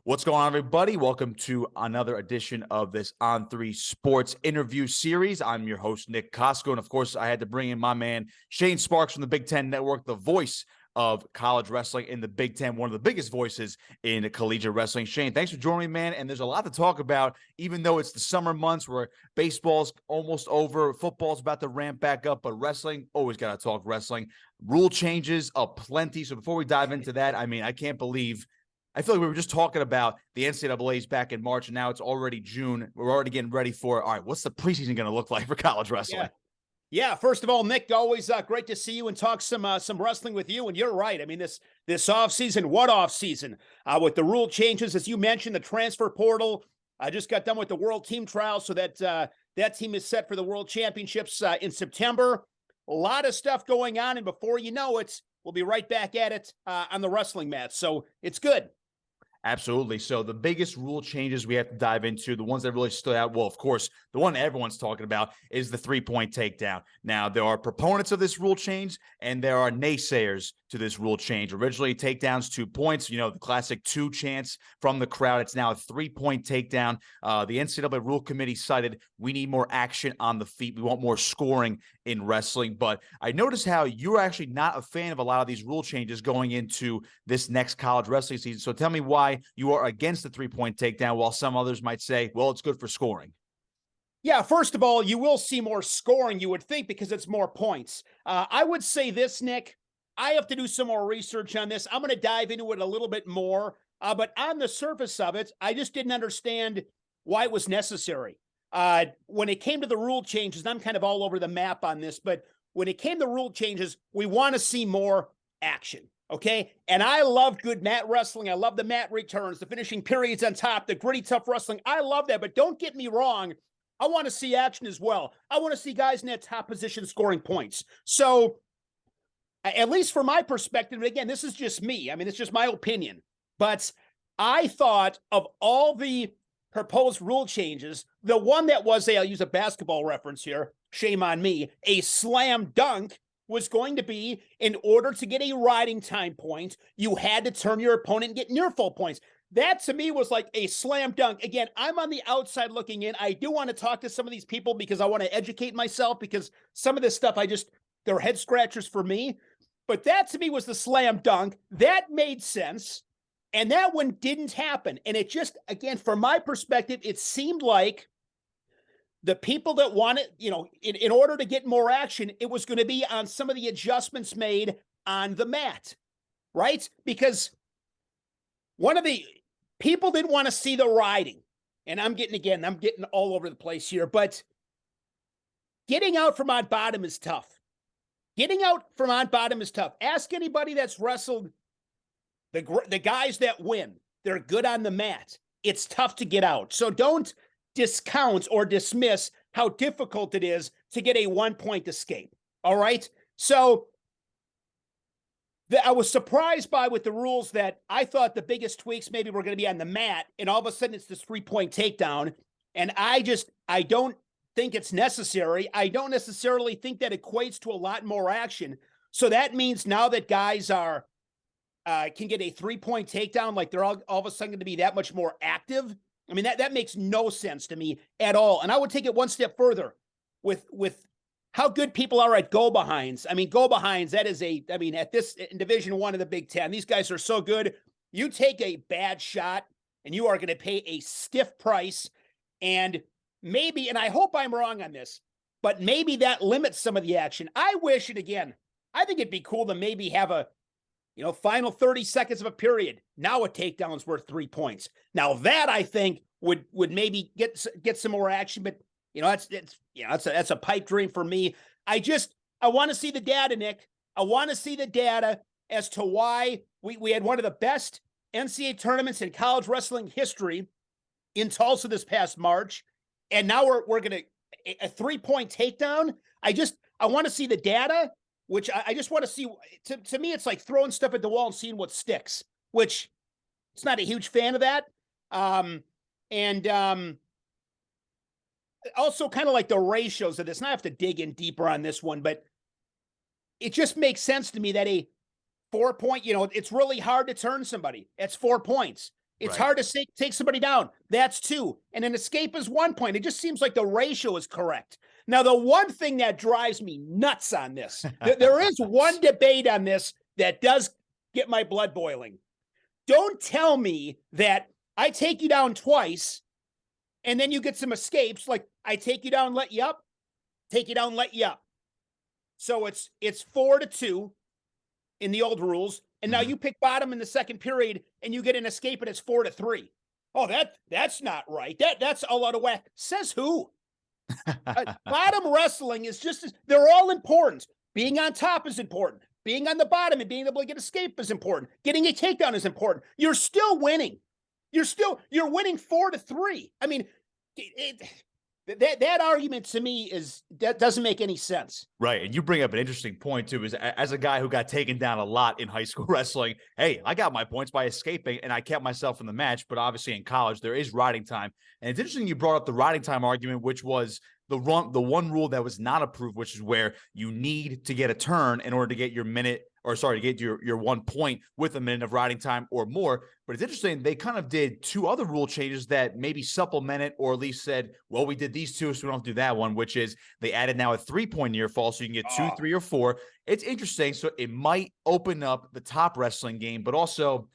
What's going on, everybody? Welcome to another edition of this On3 Sports interview series. I'm your host, Nick Kosko, and of course, I had to bring in my man, Shane Sparks from the Big Ten Network, the voice of college wrestling in the Big Ten, one of the biggest voices in collegiate wrestling. Shane, thanks for joining me, man, and there's a lot to talk about, even though it's the summer months where baseball's almost over, football's about to ramp back up, but wrestling, always got to talk wrestling. Rule changes aplenty, so before we dive into that, I can't believe I feel like we were just talking about the NCAA's back in March, and now it's already June. We're already getting ready for, all right, what's the preseason going to look like for college wrestling? Yeah. First of all, Nick, always great to see you and talk some wrestling with you. And you're right. I mean, this offseason, what offseason? With the rule changes, as you mentioned, the transfer portal. I just got done with the World Team Trial, so that team is set for the World Championships in September. A lot of stuff going on, and before you know it, we'll be right back at it on the wrestling mat. So it's good. Absolutely. So the biggest rule changes we have to dive into, the ones that really stood out, well, of course, the one everyone's talking about is the three-point takedown. Now, there are proponents of this rule change, and there are naysayers to this rule change. Originally, takedowns 2 points, the classic 2 chance from the crowd. It's now a 3-point takedown. The NCAA Rule Committee cited we need more action on the feet. We want more scoring in wrestling. But I noticed how you're actually not a fan of a lot of these rule changes going into this next college wrestling season. So tell me why you are against the 3-point takedown, while some others might say, well, it's good for scoring. Yeah, first of all, you will see more scoring, you would think, because it's more points. I would say this, Nick. I have to do some more research on this. I'm going to dive into it a little bit more. But on the surface of it, I just didn't understand why it was necessary. When it came to the rule changes, and I'm kind of all over the map on this, but when it came to rule changes, we want to see more action. Okay. And I love good mat wrestling. I love the mat returns, the finishing periods on top, the gritty, tough wrestling. I love that. But don't get me wrong. I want to see action as well. I want to see guys in that top position scoring points. So, at least from my perspective, again, this is just me. I mean, it's just my opinion. But I thought of all the proposed rule changes, the one that was I'll use a basketball reference here, shame on me, a slam dunk was going to be, in order to get a riding time point, you had to turn your opponent and get near full points. That to me was like a slam dunk. Again, I'm on the outside looking in. I do want to talk to some of these people because I want to educate myself, because some of this stuff they're head scratchers for me. But that to me was the slam dunk. That made sense. And that one didn't happen. And it just, again, from my perspective, it seemed like the people that wanted, in order to get more action, it was going to be on some of the adjustments made on the mat, right? Because one of the people didn't want to see the riding. And I'm getting all over the place here, but getting out from on bottom is tough. Getting out from on bottom is tough. Ask anybody that's wrestled the guys that win. They're good on the mat. It's tough to get out. So don't discount or dismiss how difficult it is to get a 1-point escape. All right? So I was surprised by with the rules that I thought the biggest tweaks maybe were going to be on the mat, and all of a sudden it's this 3-point takedown. And I don't think it's necessary. I don't necessarily think that equates to a lot more action. So that means now that guys can get a 3-point takedown, like they're all of a sudden going to be that much more active. I mean, that makes no sense to me at all. And I would take it one step further with how good people are at go-behinds. I mean, go-behinds, at this in Division I of the Big Ten, these guys are so good. You take a bad shot and you are going to pay a stiff price. And maybe, and I hope I'm wrong on this, but maybe that limits some of the action. I wish, and again, I think it'd be cool to maybe have a, final 30 seconds of a period. Now a takedown's worth 3 points. Now that I think would maybe get some more action, but that's a pipe dream for me. I want to see the data, Nick. I want to see the data as to why we had one of the best NCAA tournaments in college wrestling history in Tulsa this past March, and now we're going to a 3-point takedown. I want to see the data, which I just want to see. To me, it's like throwing stuff at the wall and seeing what sticks, which it's not a huge fan of that. Also kind of like the ratios of this, and I have to dig in deeper on this one, but it just makes sense to me that a 4-point, it's really hard to turn somebody. It's 4 points. It's Right. hard to take somebody down. That's 2. And an escape is 1 point. It just seems like the ratio is correct. Now, the one thing that drives me nuts on this, there is one debate on this that does get my blood boiling. Don't tell me that I take you down twice and then you get some escapes. Like I take you down, let you up, take you down, let you up. So it's 4-2 in the old rules. And now you pick bottom in the second period and you get an escape and it's 4-3. Oh, that's not right. That's all out of whack. Says who? Bottom wrestling is they're all important. Being on top is important. Being on the bottom and being able to get escape is important. Getting a takedown is important. You're still winning. You're winning 4-3. I mean, that argument to me that doesn't make any sense. Right. And you bring up an interesting point too, is as a guy who got taken down a lot in high school wrestling, hey, I got my points by escaping and I kept myself in the match. But obviously in college, there is riding time. And it's interesting you brought up the riding time argument, which was the one rule that was not approved, which is where you need to get a turn in order to get to get your 1 point with a minute of riding time or more. But it's interesting, they kind of did 2 other rule changes that maybe supplemented or at least said, well, we did these 2, so we don't have to do that one, which is they added now a 3-point near fall, so you can get 2, 3, or 4. It's interesting. So it might open up the top wrestling game, but also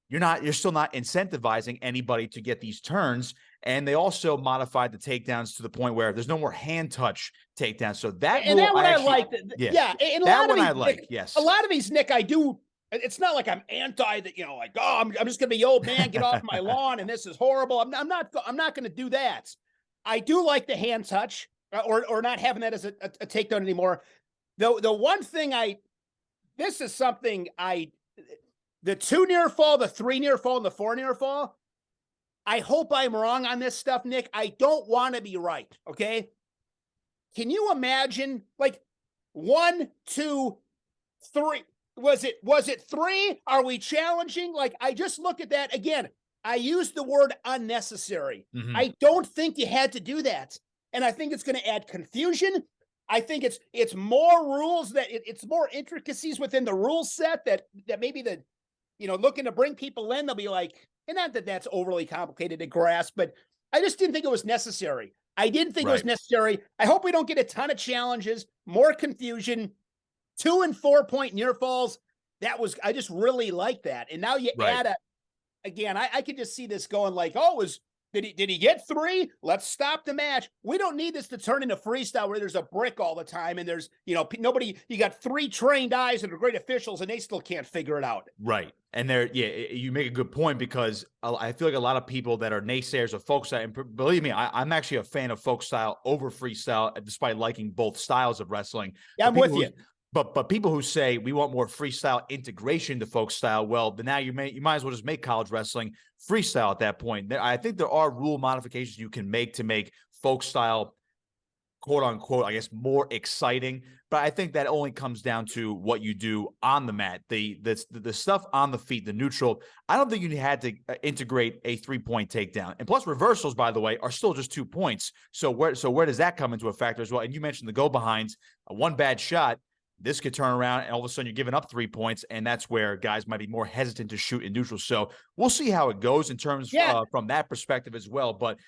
you're still not incentivizing anybody to get these turns. And they also modified the takedowns to the point where there's no more hand touch takedowns. So that and rule, that one I like. Yeah. And that one I like. Yes. A lot of these, Nick, I do. It's not like I'm anti that, like, oh, I'm just going to be old man, get off my lawn, and this is horrible. I'm not going to do that. I do like the hand touch or not having that as a takedown anymore. The one thing this is something the 2 near fall, the 3 near fall, and the 4 near fall. I hope I'm wrong on this stuff, Nick. I don't want to be right. Okay. Can you imagine like 1, 2, 3? Was it 3? Are we challenging? Like, I just look at that again. I used the word unnecessary. I don't think you had to do that. And I think it's going to add confusion. I think it's more rules it's more intricacies within the rule set that maybe looking to bring people in, they'll be like, and not that that's overly complicated to grasp, but I just didn't think it was necessary. It was necessary. I hope we don't get a ton of challenges, more confusion, 2 and 4 point near falls. I just really like that. And now you add again, I could just see this going like, did he get 3? Let's stop the match. We don't need this to turn into freestyle where there's a brick all the time and there's, nobody, you got 3 trained eyes that are great officials and they still can't figure it out. Right. And you make a good point because I feel like a lot of people that are naysayers of folk style, and believe me, I'm actually a fan of folk style over freestyle, despite liking both styles of wrestling. Yeah, I'm with you. But people who say we want more freestyle integration to folk style, well, then now you might as well just make college wrestling freestyle at that point. I think there are rule modifications you can make to make folk style, quote unquote, I guess, more exciting. But I think that only comes down to what you do on the mat, the stuff on the feet, the neutral. I don't think you had to integrate a 3-point takedown. And plus reversals, by the way, are still just 2 points. So where does that come into a factor as well? And you mentioned the go behinds, one bad shot. This could turn around and all of a sudden you're giving up 3 points, and that's where guys might be more hesitant to shoot in neutral. So we'll see how it goes in terms from that perspective as well. But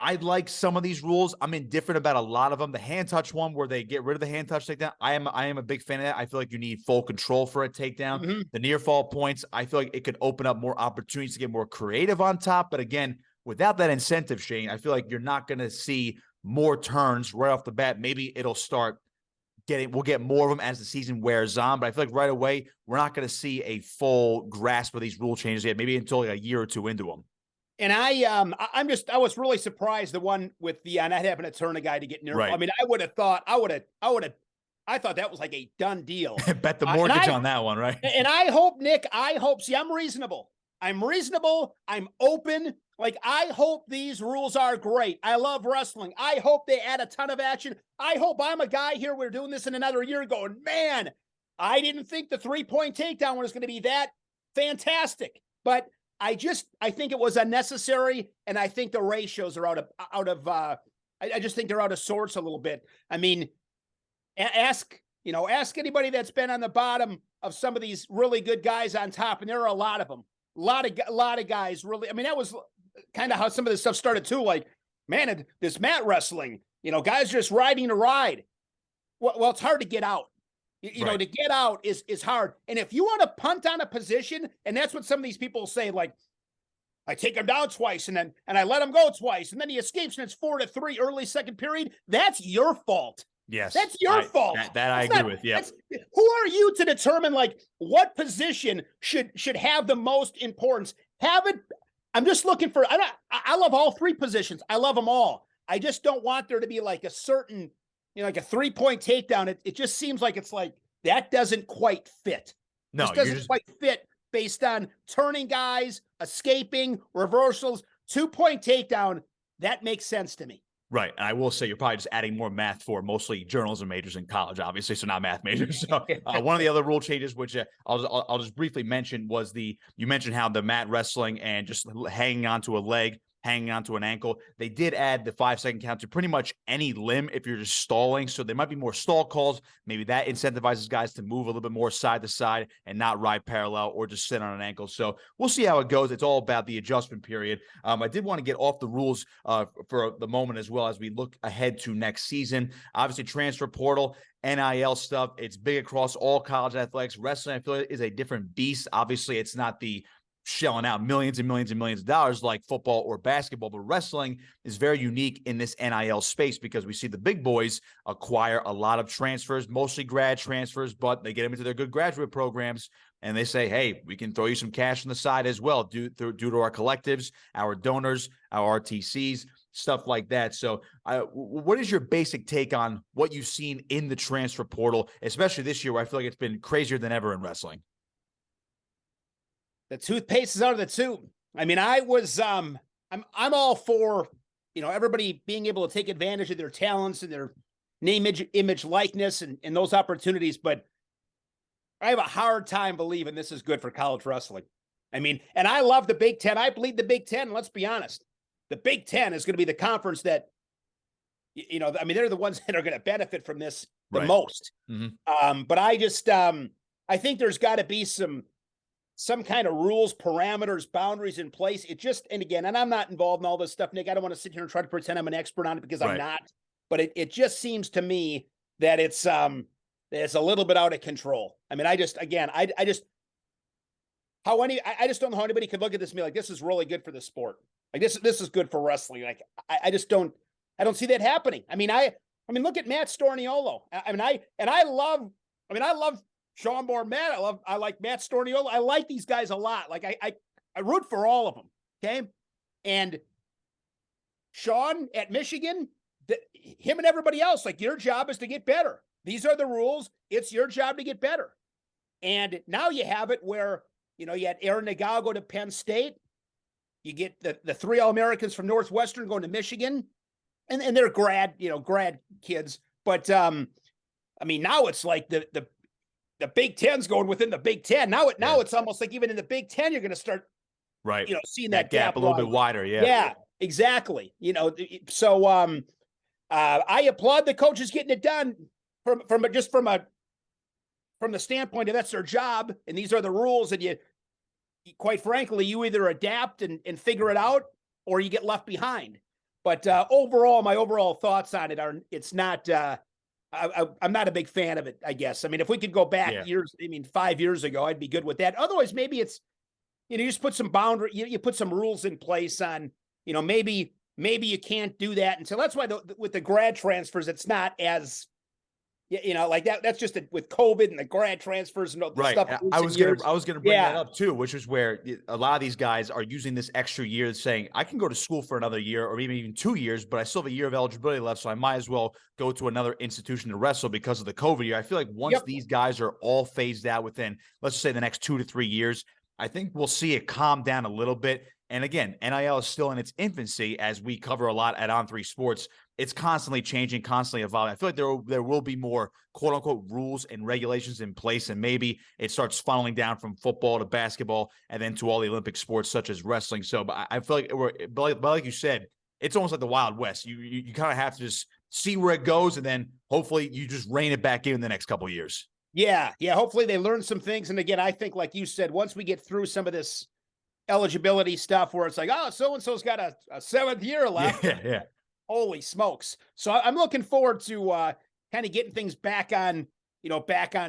I like some of these rules. I'm indifferent about a lot of them. The hand touch one where they get rid of the hand touch takedown, I am a big fan of that. I feel like you need full control for a takedown. The near fall points, I feel like it could open up more opportunities to get more creative on top. But again, without that incentive, Shane, I feel like you're not going to see more turns right off the bat. Maybe it'll start we'll get more of them as the season wears on, but I feel like right away, we're not going to see a full grasp of these rule changes yet, maybe until like a year or 2 into them. And I was really surprised the one with the not having to turn a guy to get near. Right. I mean, I thought that was like a done deal. Bet the mortgage on that one, right? And I hope, Nick, see, I'm reasonable. I'm open. Like, I hope these rules are great. I love wrestling. I hope they add a ton of action. I hope I'm a guy here. We're doing this in another year going, man, I didn't think the 3-point takedown was going to be that fantastic. But I think it was unnecessary. And I think the ratios are I just think they're out of sorts a little bit. I mean, ask anybody that's been on the bottom of some of these really good guys on top, and there are a lot of them. a lot of guys really, I mean, that was kind of how some of this stuff started too. Like, man, this mat wrestling, guys just riding a ride. Well, it's hard to get out. You know, to get out is hard. And if you want to punt on a position, and that's what some of these people say, like, I take him down twice and I let him go twice, and then he escapes and it's 4-3 early second period. That's your fault. Yes. That's your fault. That I agree with. Yeah. Who are you to determine like what position should have the most importance? Have it. I'm just looking for, I love all three positions. I love them all. I just don't want there to be like a certain, like a 3-point takedown. It just seems like it's like, that doesn't quite fit. No, this doesn't quite fit based on turning guys, escaping, reversals, 2-point takedown. That makes sense to me. Right. And I will say you're probably just adding more math for mostly journalism majors in college, obviously, so not math majors. So one of the other rule changes, which I'll just briefly mention, was you mentioned how the mat wrestling and just hanging onto a leg, hanging onto an ankle, they did add the 5-second count to pretty much any limb if you're just stalling. So there might be more stall calls. Maybe that incentivizes guys to move a little bit more side to side and not ride parallel or just sit on an ankle. So we'll see how it goes. It's all about the adjustment period. I did want to get off the rules for the moment as well as we look ahead to next season. Obviously, transfer portal, NIL stuff, it's big across all college athletics. Wrestling, I feel like, is a different beast. Obviously, it's not the shelling out millions and millions and millions of dollars like football or basketball, but wrestling is very unique in this NIL space because we see the big boys acquire a lot of transfers, mostly grad transfers, but they get them into their good graduate programs and they say, hey, we can throw you some cash on the side as well due to our collectives, our donors, our RTCs, stuff like that. So what is your basic take on what you've seen in the transfer portal, especially this year where I feel like it's been crazier than ever in wrestling? The toothpaste is out of the tube. I mean, I'm all for, everybody being able to take advantage of their talents and their name, image, likeness, and those opportunities. But I have a hard time believing this is good for college wrestling. I mean, and I love the Big Ten. I bleed the Big Ten. Let's be honest. The Big Ten is going to be the conference that, they're the ones that are going to benefit from this the most. Mm-hmm. But I just, I think there's got to be some kind of rules, parameters, boundaries in place. And I'm not involved in all this stuff, Nick. I don't want to sit here and try to pretend I'm an expert on it because I'm not. But it just seems to me that it's a little bit out of control. I mean, I just don't know how anybody could look at this and be like, this is really good for the sport. Like this is good for wrestling. Like I don't see that happening. I mean, look at Matt Storniolo. I love Sean Matt. I like Matt Storniolo. I like these guys a lot. Like I root for all of them. Okay. And Sean at Michigan, him and everybody else, like your job is to get better. These are the rules. It's your job to get better. And now you have it where, you had Aaron Nagao go to Penn State. You get the 3 All-Americans from Northwestern going to Michigan and they're grad kids. But now it's like the Big Ten's going within the Big Ten. Now it's almost like even in the Big Ten, you're going to start, seeing that gap a little bit wider. Yeah. Yeah, exactly. So I applaud the coaches getting it done from the standpoint of that's their job. And these are the rules. And you quite frankly, you either adapt and figure it out or you get left behind. But overall, my overall thoughts on it are, it's not, I'm not a big fan of it, I guess. I mean, if we could go back years, 5 years ago, I'd be good with that. Otherwise, maybe it's, you just put some boundary, you put some rules in place on, maybe you can't do that. And so that's why with the grad transfers, it's not as, like that. That's just with COVID and the grad transfers and the stuff. I was going to bring that up too, which is where a lot of these guys are using this extra year saying, I can go to school for another year or even 2 years, but I still have a year of eligibility left. So I might as well go to another institution to wrestle because of the COVID year. I feel like once these guys are all phased out within, let's just say the next 2 to 3 years, I think we'll see it calm down a little bit. And again, NIL is still in its infancy, as we cover a lot at On3 Sports. It's constantly changing, constantly evolving. I feel like there will be more quote unquote rules and regulations in place, and maybe it starts funneling down from football to basketball and then to all the Olympic sports such as wrestling. So, but I feel like but like you said, it's almost like the Wild West. You kind of have to just see where it goes, and then hopefully you just rein it back in the next couple of years. Yeah. Hopefully they learn some things. And again, I think, like you said, once we get through some of this eligibility stuff where it's like, oh, so-and-so's got a 7th year left. Yeah. Holy smokes. So I'm looking forward to kind of getting things back on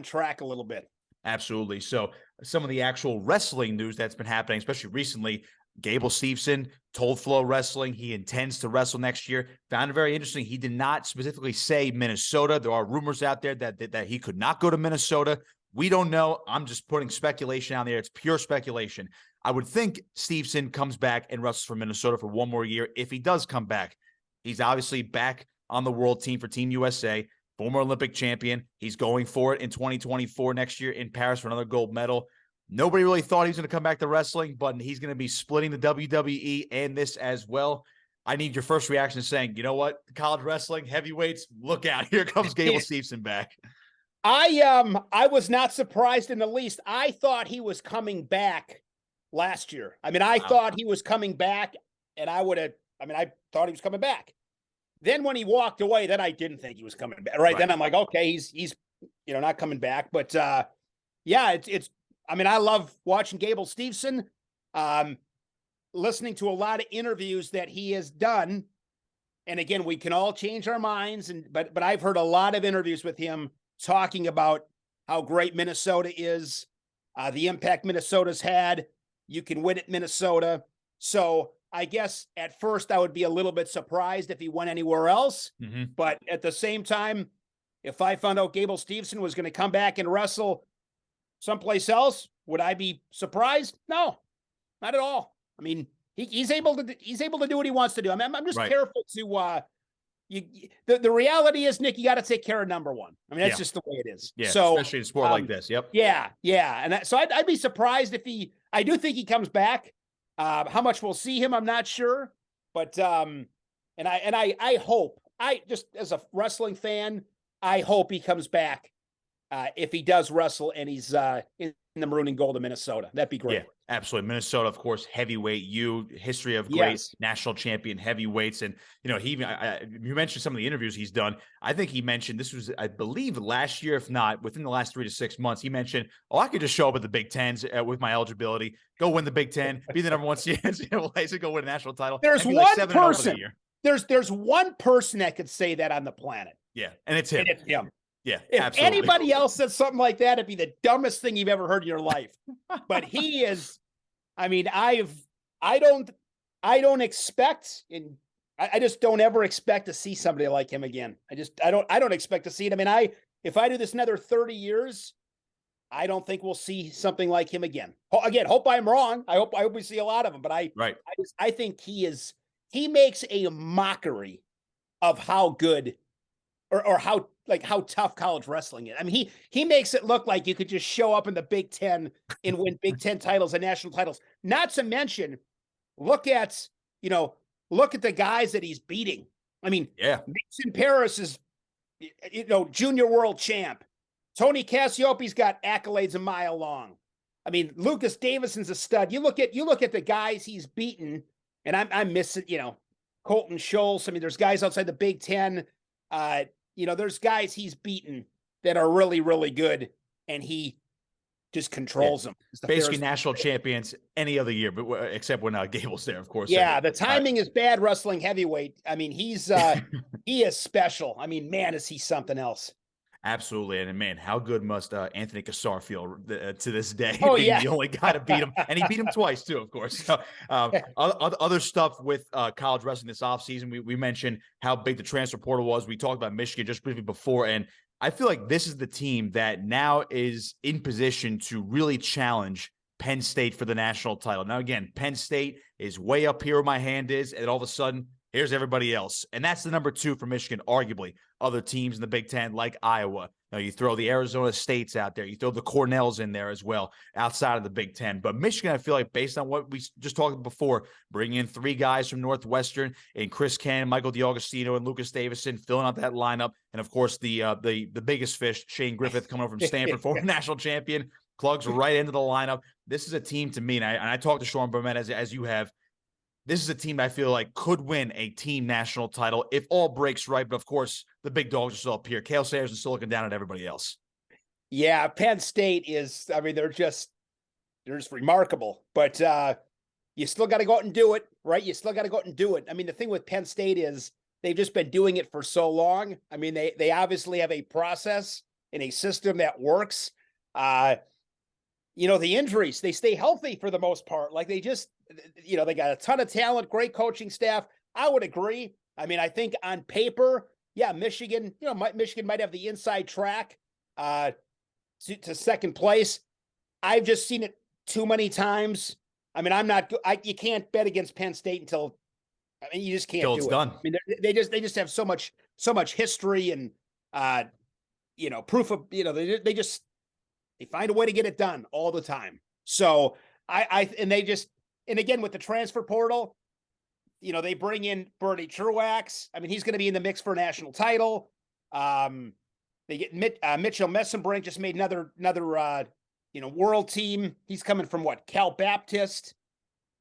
track a little bit. Absolutely. So some of the actual wrestling news that's been happening, especially recently, Gable Steveson told Flow Wrestling he intends to wrestle next year. Found it very interesting. He did not specifically say Minnesota. There are rumors out there that he could not go to Minnesota. We don't know. I'm just putting speculation out there. It's pure speculation. I would think Steveson comes back and wrestles for Minnesota for one more year. If he does come back, he's obviously back on the world team for Team USA, former Olympic champion. He's going for it in 2024 next year in Paris for another gold medal. Nobody really thought he was going to come back to wrestling, but he's going to be splitting the WWE and this as well. I need your first reaction saying, you know what, college wrestling, heavyweights, look out. Here comes Gable Steveson back. I was not surprised in the least. I thought he was coming back last year. I mean, I thought he was coming back, and I thought he was coming back. Then when he walked away, then I didn't think he was coming back. Right. Then I'm like, okay, he's not coming back. But yeah, it's I mean, I love watching Gable Steveson, listening to a lot of interviews that he has done. And again, we can all change our minds, but I've heard a lot of interviews with him talking about how great Minnesota is, the impact Minnesota's had. You can win at Minnesota. So I guess at first I would be a little bit surprised if he went anywhere else. Mm-hmm. But at the same time, if I found out Gable Steveson was going to come back and wrestle someplace else, would I be surprised? No, not at all. I mean, he's able to do what he wants to do. I mean, I'm just careful to the reality is, Nick, you got to take care of number one. I mean, that's just the way it is. Yeah. So, especially in a sport like this. Yep. Yeah. And so I'd be surprised if I do think he comes back. How much we'll see him, I'm not sure, but and I hope, just as a wrestling fan, I hope he comes back if he does wrestle and he's in the maroon and gold of Minnesota. That'd be great. Yeah, absolutely. Minnesota, of course, heavyweight. History of great national champion heavyweights, and he even you mentioned some of the interviews he's done. I think he mentioned this was, I believe, last year, if not within the last 3 to 6 months. He mentioned, "Oh, I could just show up at the Big Tens with my eligibility, go win the Big Ten, be the number one seed, go win a national title." There's one person. There's one person that could say that on the planet. Yeah, and it's him. And it's him. Yeah, if absolutely. Anybody else said something like that, it'd be the dumbest thing you've ever heard in your life. But he is. I mean, I don't expect, and I just don't ever expect to see somebody like him again. I don't expect to see it. I mean, if I do this another 30 years, I don't think we'll see something like him again. Again, hope I'm wrong. I hope we see a lot of him, but I think he makes a mockery of how good or how tough college wrestling is. I mean, he makes it look like you could just show up in the Big Ten and win Big Ten titles and national titles. Not to mention, look at the guys that he's beating. I mean, Mason Paris is, junior world champ. Tony Cassiope's got accolades a mile long. I mean, Lucas Davidson's a stud. You look at the guys he's beaten, and I'm missing, Colton Schultz. I mean, there's guys outside the Big Ten. There's guys he's beaten that are really, really good, and he just controls them. Basically national champions any other year, but except when Gable's there, of course. Yeah, the timing is bad wrestling heavyweight. I mean, he is special. I mean, man, is he something else. Absolutely. And man, how good must Anthony Cassar feel to this day? Oh, being the only guy to beat him. And he beat him twice too, of course. So, other stuff with college wrestling this offseason, we mentioned how big the transfer portal was. We talked about Michigan just briefly before. And I feel like this is the team that now is in position to really challenge Penn State for the national title. Now, again, Penn State is way up here where my hand is. And all of a sudden, here's everybody else. And that's the number 2 for Michigan, arguably. Other teams in the Big Ten like Iowa. Now, you throw the Arizona States out there. You throw the Cornells in there as well outside of the Big Ten. But Michigan, I feel like, based on what we just talked before, bringing in 3 guys from Northwestern and Chris Cannon, Michael DiAugustino, and Lucas Davison, filling out that lineup. And, of course, the biggest fish, Shane Griffith, coming over from Stanford, former national champion, plugs right into the lineup. This is a team to me, and I talked to Sean Burnett as you have. This is a team I feel like could win a team national title if all breaks right. But, of course, the big dogs are still up here. Cale Sayers is still looking down at everybody else. Yeah, Penn State is – I mean, they're just remarkable. But, you still got to go out and do it, right? You still got to go out and do it. I mean, the thing with Penn State is they've just been doing it for so long. I mean, they obviously have a process and a system that works. The injuries, they stay healthy for the most part. Like they just, they got a ton of talent, great coaching staff. I would agree. I mean, I think on paper, yeah, Michigan, Michigan might have the inside track to second place. I've just seen it too many times. I mean, you can't bet against Penn State until you just can't do it's it. done. I mean, they just have so much history and, proof of, they find a way to get it done all the time. So and again, with the transfer portal, they bring in Bernie Truax. I mean, he's going to be in the mix for a national title. They get Mitchell Messenbrink, just made another world team. He's coming from Cal Baptist,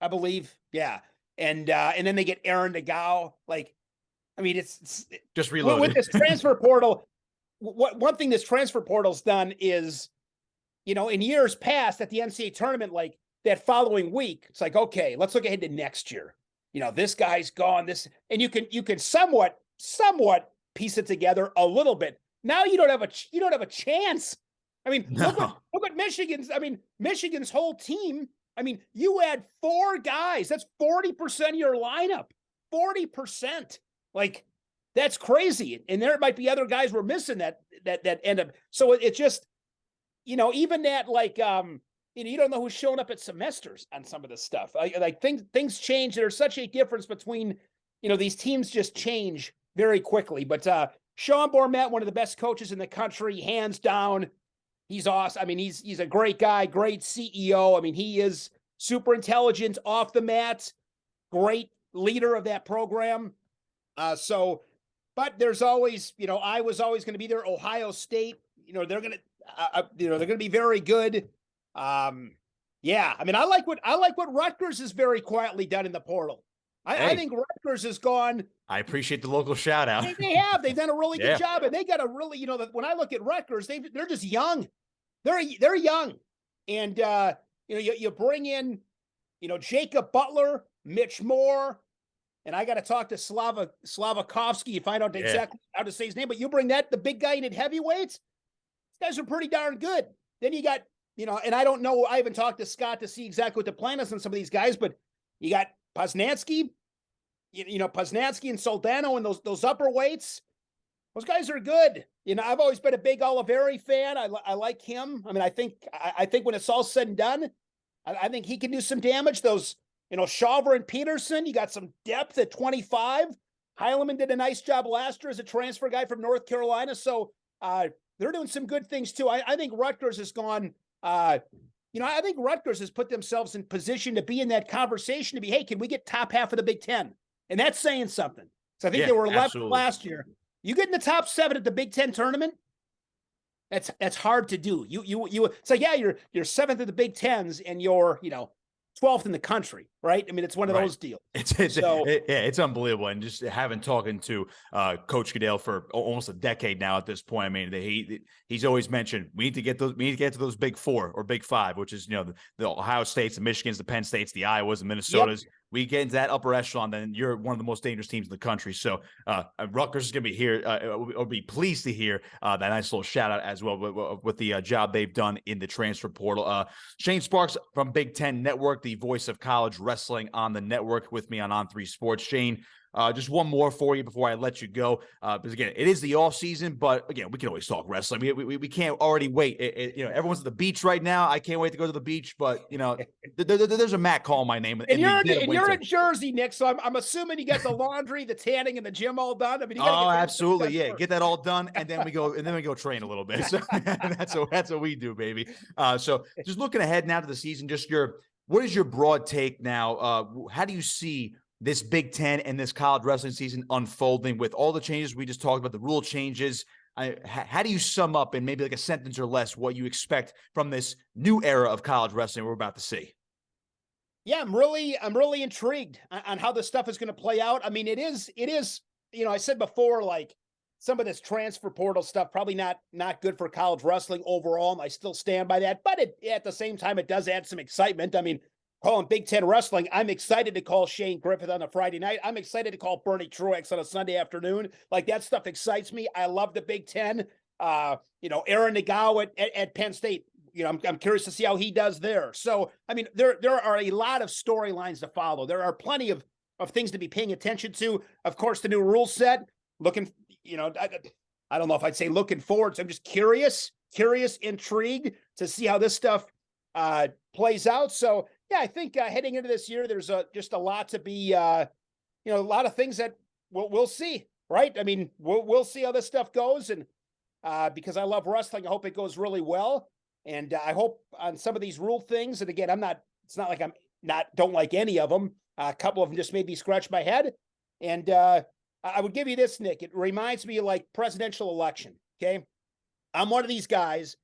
I believe. Yeah. And then they get Aaron DeGao. Like, I mean, it's just reloaded with this transfer portal. One thing this transfer portal's done is, in years past at the NCAA tournament, like that following week, it's like, okay, let's look ahead to next year. This guy's gone, and you can somewhat piece it together a little bit. Now you don't have a chance. I mean, look at Michigan's whole team. I mean, you had 4 guys. That's 40% of your lineup. 40%. Like, that's crazy. And there might be other guys we're missing that end up. So it's just, even that, like, you don't know who's showing up at semesters on some of this stuff. Like things change. There's such a difference between, these teams just change very quickly. But Sean Bormet, one of the best coaches in the country, hands down. He's awesome. I mean, he's a great guy, great CEO. I mean, he is super intelligent off the mat, great leader of that program. But there's always, Iowa's always going to be there. Ohio State, they're going to be very good. Yeah, I mean, I like what Rutgers has very quietly done in the portal. I think Rutgers has gone. I appreciate the local shout out. They've done a really good job, and they got a really, when I look at Rutgers, they're just young. They're young, and you bring in, Jacob Butler, Mitch Moore, and I got to talk to Slavakovsky. You find out exactly how to say his name, but you bring the big guy in at heavyweights. These guys are pretty darn good. Then you got, and I don't know, I haven't talked to Scott to see exactly what the plan is on some of these guys, but you got Poznansky, Poznansky and Soldano and those upper weights. Those guys are good. I've always been a big Oliveri fan. I like him. I mean, I think when it's all said and done, I think he can do some damage. Those, Shawver and Peterson, you got some depth at 25. Heileman did a nice job last year as a transfer guy from North Carolina. So they're doing some good things too. I think Rutgers has gone, I think Rutgers has put themselves in position to be in that conversation to be, hey, can we get top half of the Big Ten? And that's saying something. So I think they were 11th last year. You get in the top 7 at the Big Ten tournament. That's hard to do. It's like, yeah, you're 7th at the Big Tens and you're, 12th in the country, right? I mean, it's one of those deals. It's unbelievable. And just having talking to Coach Goodale for almost a decade now at this point. I mean, he's always mentioned we need to get to those Big 4 or Big 5, which is the Ohio States, the Michigans, the Penn States, the Iowas, the Minnesotas. Yep. We get into that upper echelon, then you're one of the most dangerous teams in the country. So Rutgers is going to be here. Or be pleased to hear that nice little shout out as well with the job they've done in the transfer portal. Shane Sparks from Big Ten Network, the voice of college wrestling on the network, with me on On3 Sports. Shane, just one more for you before I let you go. Because again, it is the off season, but again, we can always talk wrestling. We can't already wait. Everyone's at the beach right now. I can't wait to go to the beach, but there's a Matt calling my name. And you're in Jersey, Nick. So I'm assuming you got the laundry, the tanning, and the gym all done. I mean, absolutely, yeah. Get that all done, and then we go train a little bit. So that's what we do, baby. So just looking ahead now to the season, what is your broad take now? How do you see this Big Ten and this college wrestling season unfolding with all the changes we just talked about, the rule changes? How do you sum up in maybe like a sentence or less what you expect from this new era of college wrestling we're about to see? Yeah, I'm really intrigued on how this stuff is going to play out. I mean, it is, I said before, like some of this transfer portal stuff, probably not good for college wrestling overall. And I still stand by that, but at the same time, it does add some excitement. I mean, calling Big Ten wrestling. I'm excited to call Shane Griffith on a Friday night. I'm excited to call Bernie Truex on a Sunday afternoon. Like, that stuff excites me. I love the Big Ten. Aaron Nagao at Penn State. I'm curious to see how he does there. So, I mean, there are a lot of storylines to follow. There are plenty of things to be paying attention to. Of course, the new rule set, looking, I don't know if I'd say looking forward. So I'm just curious, intrigued to see how this stuff plays out. So, yeah, I think heading into this year, there's just a lot to be, a lot of things that we'll see, right? I mean, we'll see how this stuff goes. And because I love wrestling, I hope it goes really well. And I hope on some of these rule things, and again, it's not like don't like any of them. A couple of them just made me scratch my head. And I would give you this, Nick. It reminds me of like presidential election. Okay. I'm one of these guys.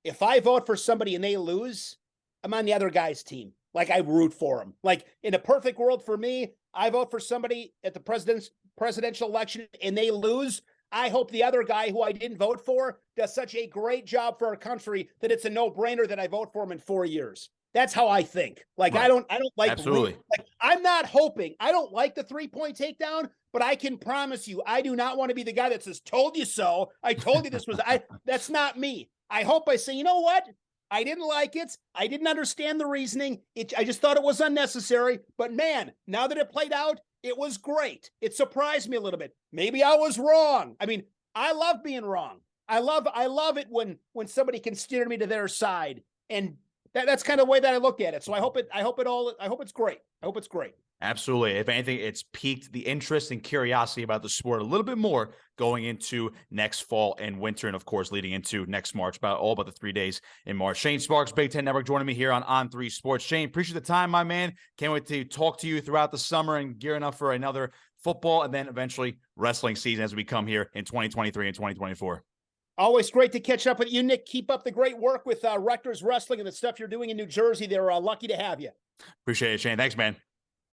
If I vote for somebody and they lose, I'm on the other guy's team. Like, I root for them. Like, in a perfect world for me, I vote for somebody at the presidential election and they lose. I hope the other guy who I didn't vote for does such a great job for our country that it's a no-brainer that I vote for him in 4 years. That's how I think. Like, right. I don't like, absolutely. Like, I'm not hoping. I don't like the 3-point takedown, but I can promise you, I do not want to be the guy that says, told you so. I told you this was, that's not me. I hope I say, you know what? I didn't like it. I didn't understand the reasoning. I just thought it was unnecessary. But man, now that it played out, it was great. It surprised me a little bit. Maybe I was wrong. I mean, I love being wrong. I love it when somebody can steer me to their side. And that's kind of the way that I look at it. So I hope it's great. I hope it's great. Absolutely. If anything, it's piqued the interest and curiosity about the sport a little bit more going into next fall and winter. And of course, leading into next March, about the 3 days in March. Shane Sparks, Big Ten Network, joining me here on On3 Sports. Shane, appreciate the time, my man. Can't wait to talk to you throughout the summer and gearing up for another football and then eventually wrestling season as we come here in 2023 and 2024. Always great to catch up with you, Nick. Keep up the great work with Rutgers Wrestling and the stuff you're doing in New Jersey. They're lucky to have you. Appreciate it, Shane. Thanks, man.